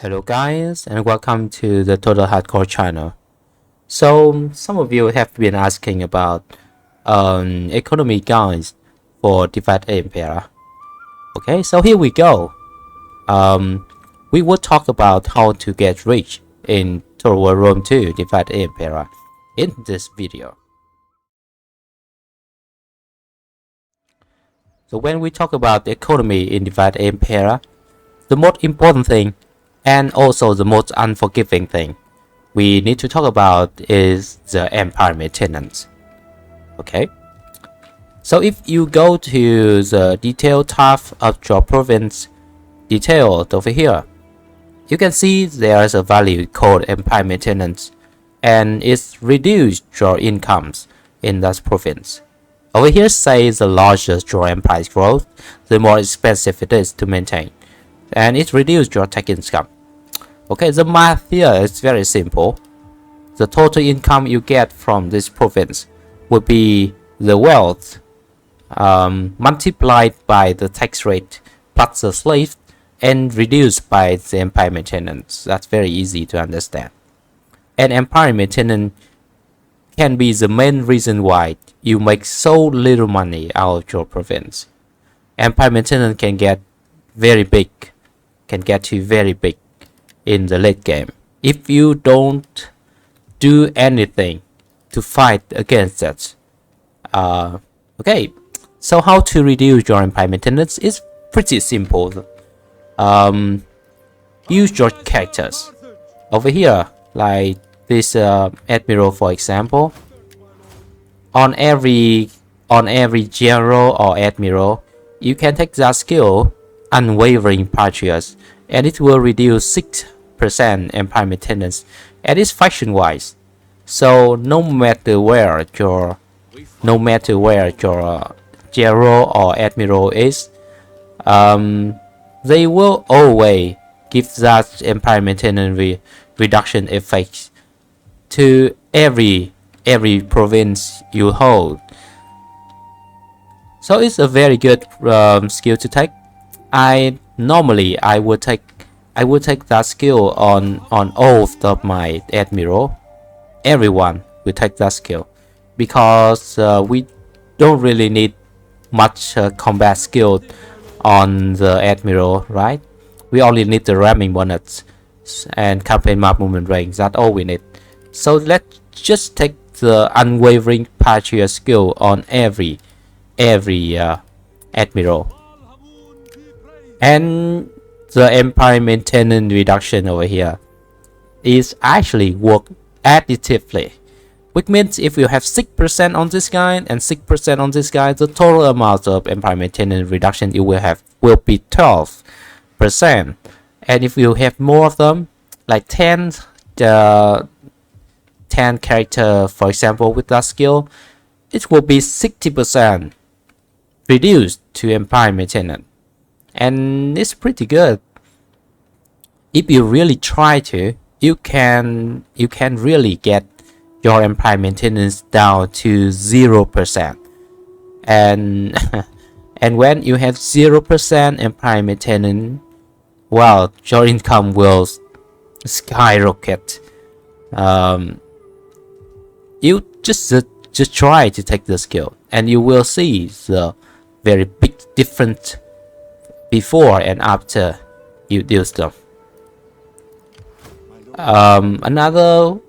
Hello guys, and welcome to the Total Hardcore channel. So some of you have been asking about economy guides for Divide Empire. Okay, so here we go. We will talk about how to get rich in Total War Rome 2 Divide Empire in this video. So when we talk about the economy in Divide Empire, the most important thing and also the most unforgiving thing we need to talk about is the empire maintenance. Okay, so if you go to the detail tab of your province detailed over here, you can see there's a value called empire maintenance, and it's reduced your incomes in that province. Over here says the larger your empire's growth, the more expensive it is to maintain, and it reduces your tax income. Okay, the math here is very simple. The total income you get from this province would be the wealth multiplied by the tax rate plus the slave and reduced by the empire maintenance. That's very easy to understand. And empire maintenance can be the main reason why you make so little money out of your province. Empire maintenance can get very big, can get you very big in the late game if you don't do anything to fight against that. Okay, so how to reduce your empire maintenance is pretty simple. Use your characters over here, like this admiral, for example. On every general or admiral, you can take that skill, unwavering patriots, and it will reduce 6% empire maintenance, and it's faction wise. So no matter where your general or admiral is, they will always give that empire maintenance reduction effect to every province you hold. So it's a very good skill to take. I would take that skill on all of my admiral. Everyone will take that skill because we don't really need much combat skill on the admiral, right? We only need the ramming bonus and campaign map movement range. That's all we need. So let's just take the unwavering patriot skill on every admiral. And the empire maintenance reduction over here is actually work additively, which means if you have 6% on this guy and 6% on this guy, the total amount of empire maintenance reduction you will be 12%. And if you have more of them, like 10 character, for example, with that skill, it will be 60% reduced to empire maintenance. And it's pretty good. If you really try to, you can really get your empire maintenance down to 0%. And and when you have 0% empire maintenance, well, your income will skyrocket. You just try to take the skill, and you will see the very big difference before and after you use them. Another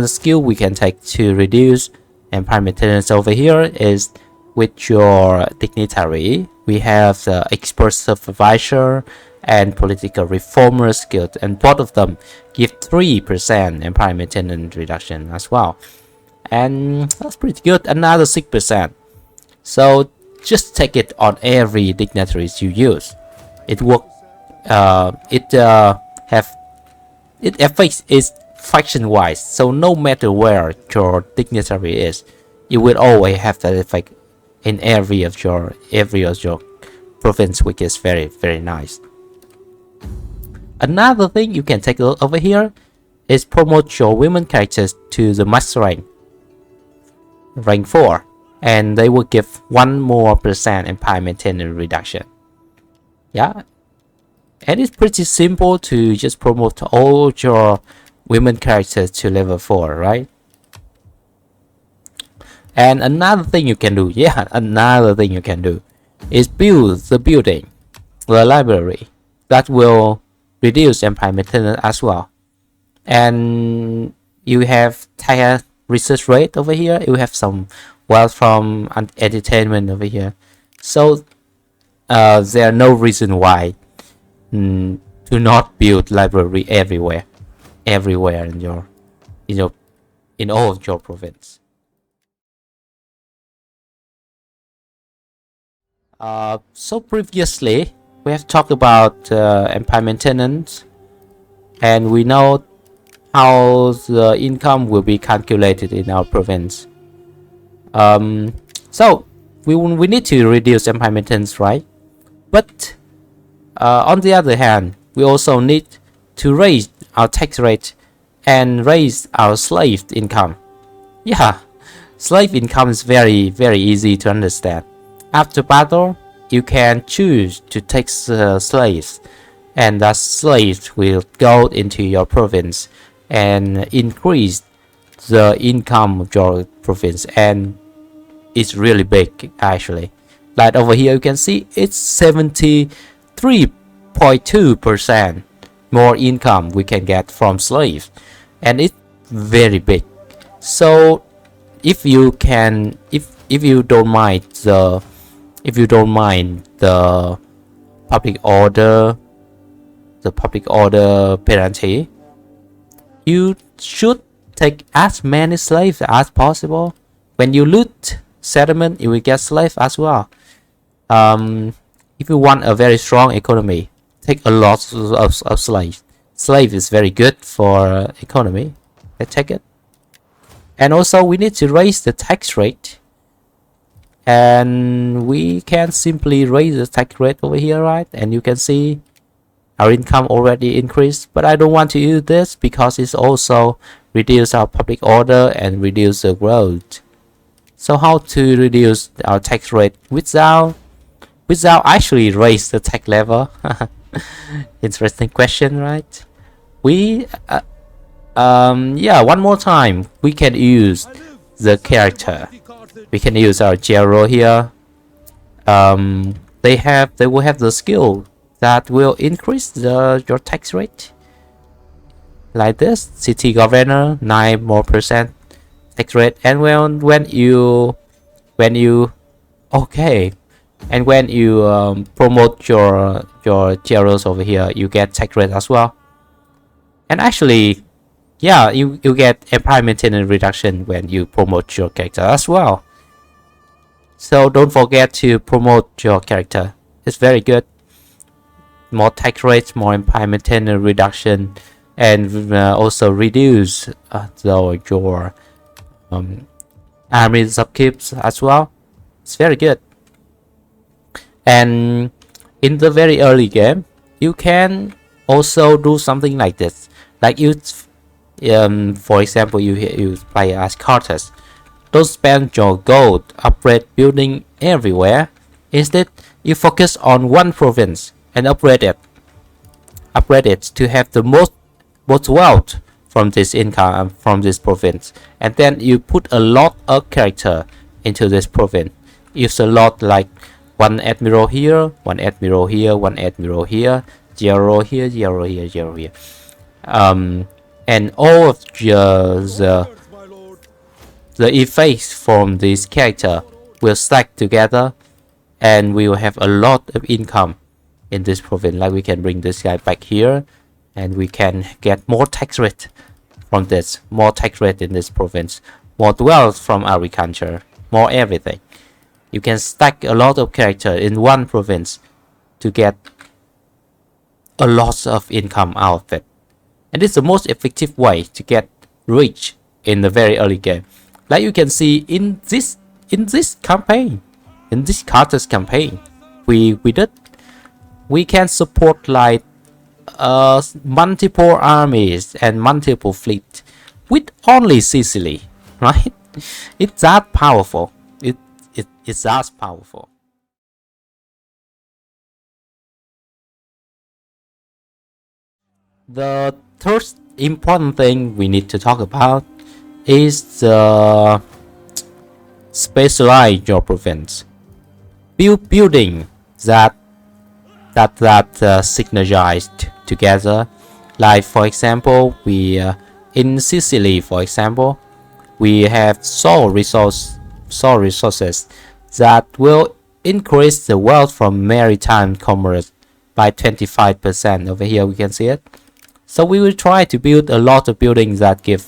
skill we can take to reduce empire maintenance over here is with your dignitary. We have the expert supervisor and political reformer skill, and both of them give 3% empire maintenance reduction as well, and that's pretty good. Another 6%. So just take it on every dignitaries you use. It work. It affects its faction wise. So no matter where your dignitary is, you will always have that effect in every of your province, which is very nice. Another thing you can take a look over here is promote your women characters to the master rank 4, and they will give 1% more empire maintenance reduction. Yeah, And it's pretty simple to just promote all your women characters to level 4, right? And another thing you can do, another thing you can do is build the building, the library, that will reduce empire maintenance as well. And you have higher research rate over here, you have some wealth from entertainment over here. So there are no reason why to not build library everywhere in all of your province. So previously we have talked about empire maintenance, and we know how the income will be calculated in our province. So we need to reduce empire maintenance, right? But on the other hand, we also need to raise our tax rate and raise our slave income. Yeah, slave income is very easy to understand. After battle, you can choose to take slaves, and that slaves will go into your province and increase the income of your province. And it's really big, actually. Like over here you can see it's 73.2% more income we can get from slaves, and it's very big. So if you don't mind the public order penalty, you should take as many slaves as possible. When you loot settlement, you will get slaves as well. If you want a very strong economy, take a lot of slaves. Slave is very good for economy. Let's take it. And also we need to raise the tax rate, and we can simply raise the tax rate over here, right? And you can see our income already increased, but I don't want to use this because it's also reduce our public order and reduce the growth. So how to reduce our tax rate without actually raise the tax level? Interesting question, right? We one more time, we can use the character. We can use our general here. They will have the skill that will increase your tax rate, like this. City governor 9% tax rate. And when you promote your generals over here, you get tax rate as well. And actually, yeah, you get empire maintenance reduction when you promote your character as well. So don't forget to promote your character. It's very good. More tax rates, more empire maintenance reduction, and also reduce your army upkeeps as well. It's very good. And in the very early game, you can also do something like this. Like for example, you play as Carters. Don't spend your gold upgrade building everywhere. Instead, you focus on one province and upgrade it to have the most wealth from this income from this province. And then you put a lot of character into this province. Use a lot, like one admiral here, one admiral here, one admiral here, zero here, zero here, zero here. And all of the effects from this character will stack together, and we will have a lot of income in this province. Like we can bring this guy back here, and we can get more tax rate from this, more tax rate in this province, more wealth from agriculture, more everything. You can stack a lot of character in one province to get a lot of income out of it. And it's the most effective way to get rich in the very early game. Like you can see in this campaign, in this Carter's campaign, we can support like multiple armies and multiple fleets with only Sicily, right? It's that powerful. It's that powerful. The third important thing we need to talk about is the specialize your province. Build building that synergized together. Like for example, we in Sicily, for example, we have soil resources that will increase the wealth from maritime commerce by 25%. Over here we can see it. So we will try to build a lot of buildings that give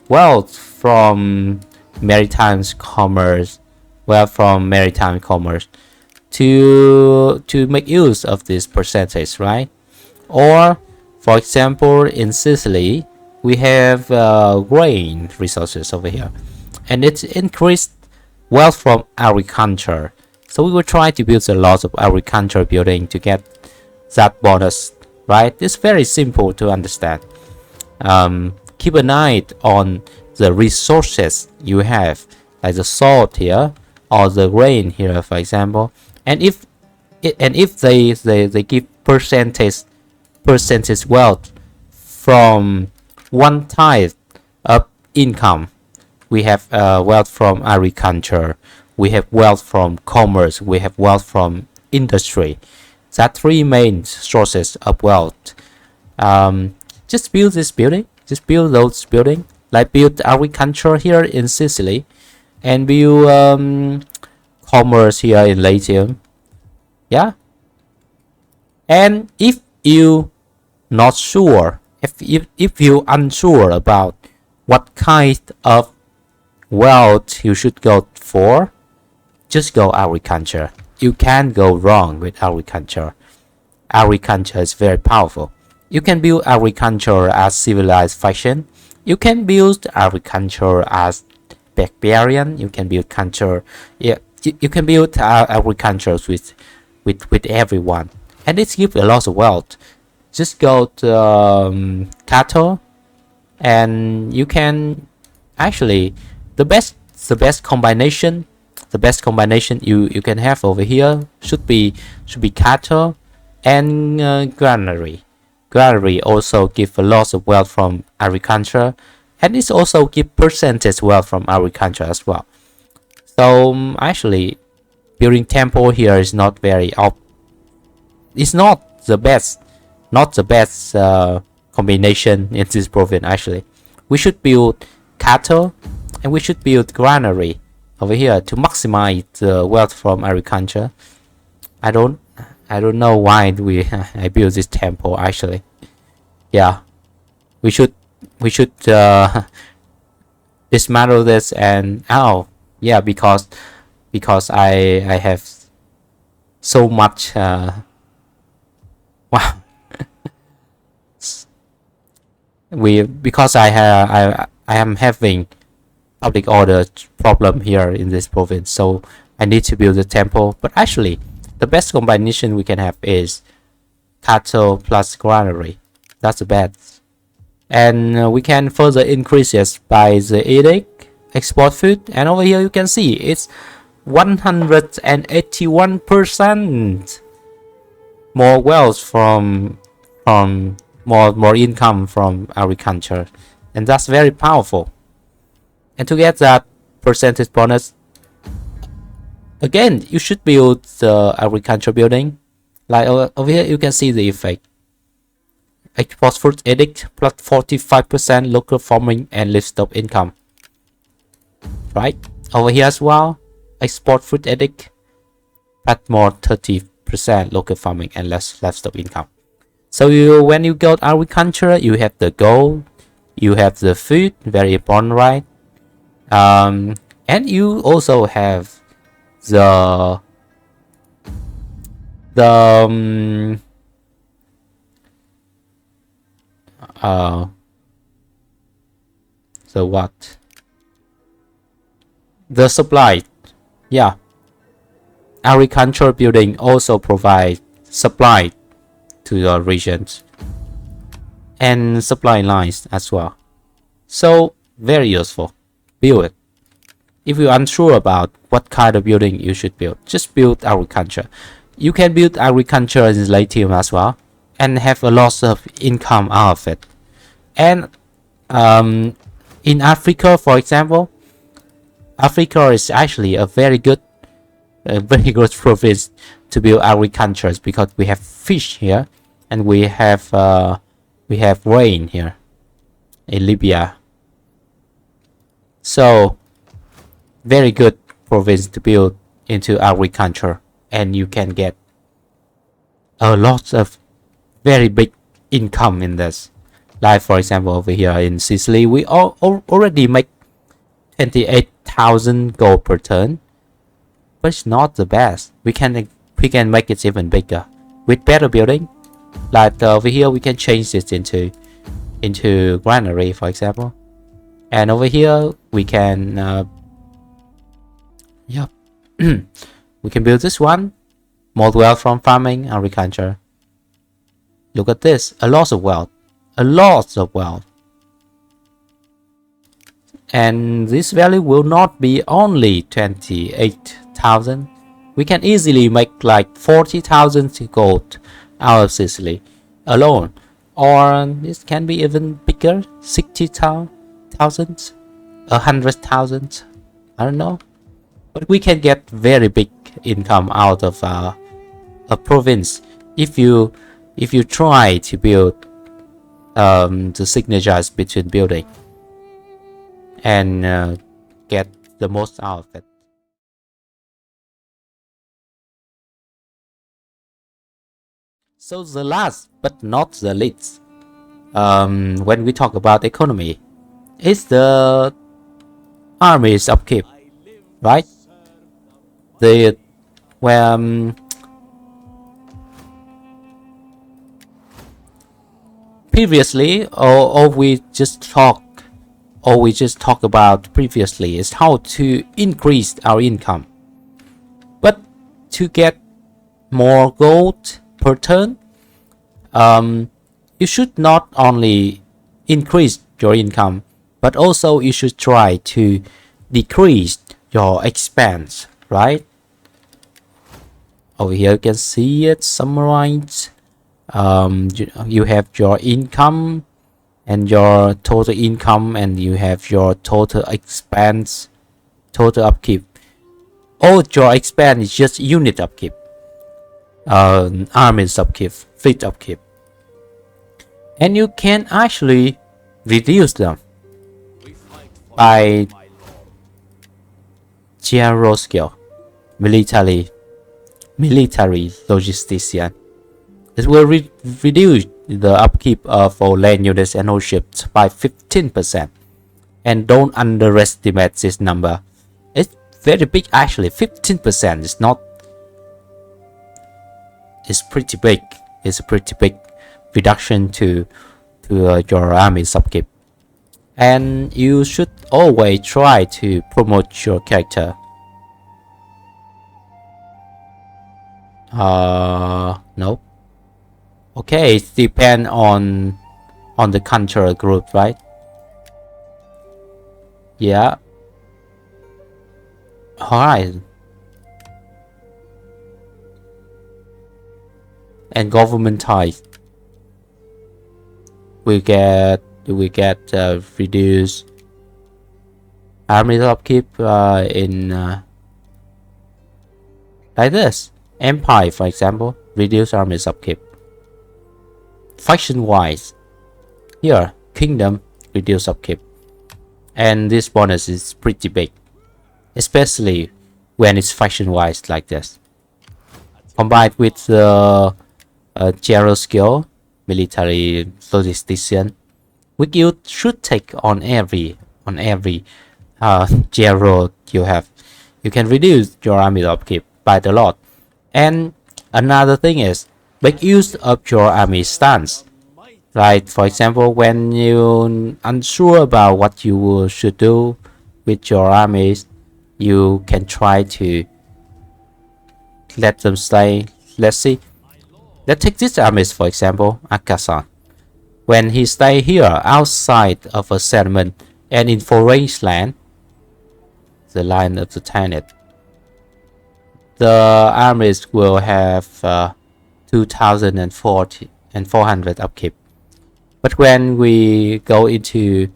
wealth from maritime commerce, to make use of this percentage, right? Or for example, in Sicily we have grain resources over here, and it's increased wealth from agriculture. So we will try to build a lot of agriculture building to get that bonus, right? It's very simple to understand. Keep an eye on the resources you have, like the salt here or the grain here, for example. And if they give percentage wealth from one type of income, we have wealth from agriculture, we have wealth from commerce, we have wealth from industry. That three main sources of wealth. Just build this building, just build those building, like build agriculture here in Sicily, and build commerce here in Latium. Yeah. And if you not sure, if you unsure about what kind of wealth you should go for, just go agriculture. You can't go wrong with agriculture. Agriculture is very powerful. You can build agriculture as civilized fashion. You can build agriculture as barbarian. You can build culture. Yeah, you can build agriculture with everyone, and it gives a lot of wealth. Just go to cattle, and you can actually the best combination. The best combination you can have over here should be cattle and granary. Granary also give a lot of wealth from agriculture, and it's also give percentage wealth from agriculture as well. So actually, building temple here is not very it's not the best combination in this province. Actually, we should build cattle and we should build granary over here to maximize the wealth from agriculture. I don't know why I built this temple actually. Yeah, we should dismantle this, and yeah, because I have so much wow. Because I am having public order problem here in this province, so I need to build a temple. But actually, the best combination we can have is cattle plus granary. That's the best, and we can further increase it by the edict export food. And over here you can see it's 181% more wealth from more income from agriculture, and that's very powerful. And to get that percentage bonus, again, you should build the agriculture building. Like over here, you can see the effect. Export food edict plus 45% local farming and livestock income. Right? Over here as well, export food edict plus more 30% local farming and less livestock income. So when you go to agriculture, you have the gold, you have the food, very important, right? And you also have the what? The supply. Yeah. Agriculture building also provide supply to your regions and supply lines as well. So very useful. Build it. If you're unsure about what kind of building you should build, just build agriculture. You can build agriculture in Latium as well, and have a lot of income out of it. And in Africa, for example, Africa is actually a very good province to build agriculture because we have fish here and we have rain here in Libya. So very good province to build into agriculture, and you can get a lot of very big income in this. Like for example, over here in Sicily, we already make 28,000 gold per turn, but it's not the best. We can make it even bigger with better building. Like over here, we can change this into granary, for example. And over here, we can we can build this one. More wealth from farming, agriculture. Look at this, a lot of wealth, and this value will not be only 28,000. We can easily make like 40,000 gold out of Sicily alone, or this can be even bigger, 60,000, 100,000, I don't know, but we can get very big income out of a province if you try to build the signatures between building and get the most out of it. So the last but not the least, when we talk about economy, is the army's upkeep, right? The previously, or we just talk about previously is how to increase our income, but to get more gold per turn, you should not only increase your income, but also you should try to decrease your expense, right? Over here you can see it summarized. You have your income and your total income, and you have your total expense, total upkeep. All your expense is just unit upkeep, army's upkeep, fleet upkeep, and you can actually reduce them by general skill, military logistician. It will reduce the upkeep for land units and all ships by 15%. And don't underestimate this number. It's very big actually. 15% is not. It's pretty big. It's a pretty big reduction to your army's upkeep. And you should always try to promote your character. No. Okay, it depends on the cultural group, right? Yeah. Alright. And government ties. We get reduced army upkeep in like this. Empire, for example, reduce army's upkeep. Faction wise, here kingdom reduce upkeep, and this bonus is pretty big, especially when it's faction wise like this. Combined with the general skill, military logistician, which you should take on every general you have. You can reduce your army upkeep by a lot. And another thing is make use of your army stance. Right, for example, when you're unsure about what you should do with your armies, you can try to let them stay. Let's see. Let's take this armies for example, Akasan. When he stay here outside of a settlement and in foreign land, the line of the Tanit, the armies will have 2,040 and 400 upkeep. But when we go into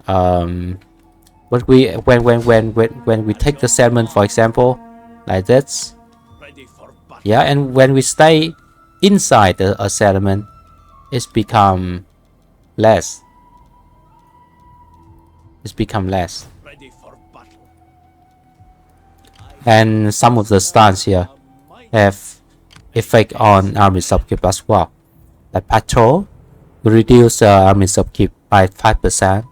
when we take the settlement, for example, like this, yeah, and when we stay inside a settlement, it's become less. And some of the stance here have effect on army upkeep as well. Like patrol, we reduce army upkeep by 5%.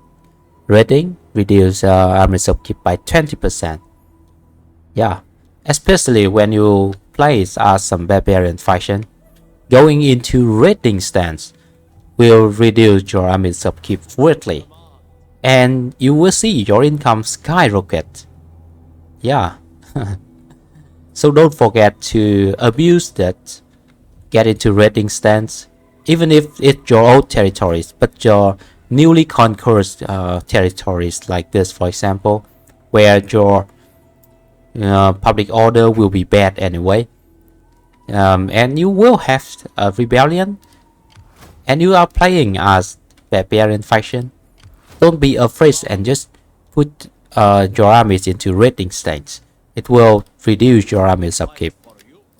Raiding, reduce army upkeep by 20%. Yeah, especially when you play as some barbarian faction, going into raiding stance will reduce your army upkeep greatly, and you will see your income skyrocket. Yeah. So don't forget to abuse that, get into raiding stance, even if it's your old territories, but your newly conquered territories like this, for example, where your public order will be bad anyway, and you will have a rebellion, and you are playing as barbarian faction. Don't be afraid and just put your armies into raiding stance. It will reduce your army's upkeep,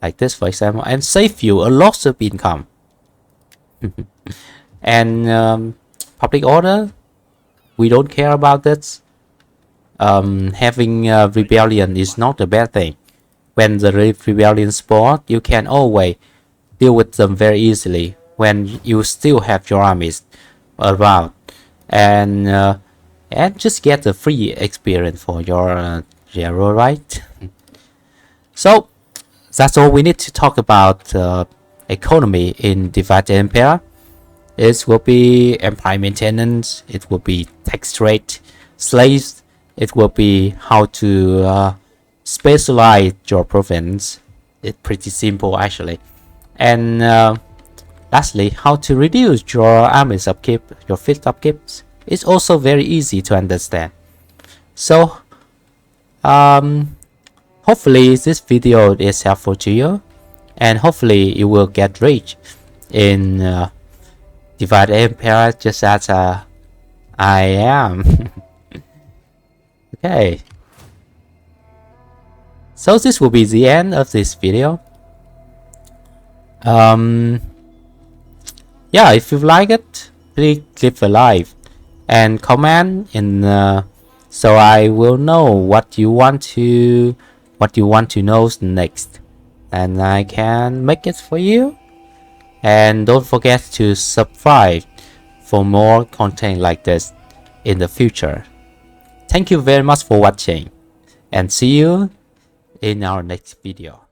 like this, for example, and save you a lot of income. And public order, we don't care about this. Having rebellion is not a bad thing. When the rebellion spawn, you can always deal with them very easily when you still have your armies around, and just get the free experience for your general, right? So that's all we need to talk about economy in Divided Empire. It will be empire maintenance, it will be tax rate, slaves, it will be how to specialize your province. It's pretty simple actually. And lastly, how to reduce your army's upkeep, your fleet upkeep. It's also very easy to understand. So hopefully this video is helpful to you, and hopefully you will get rich in Divided Empire just as I am. Okay, so this will be the end of this video. Yeah, if you like it, please leave a like and comment in so I will know what you want to know next, and I can make it for you. And don't forget to subscribe for more content like this in the future. Thank you very much for watching, and see you in our next video.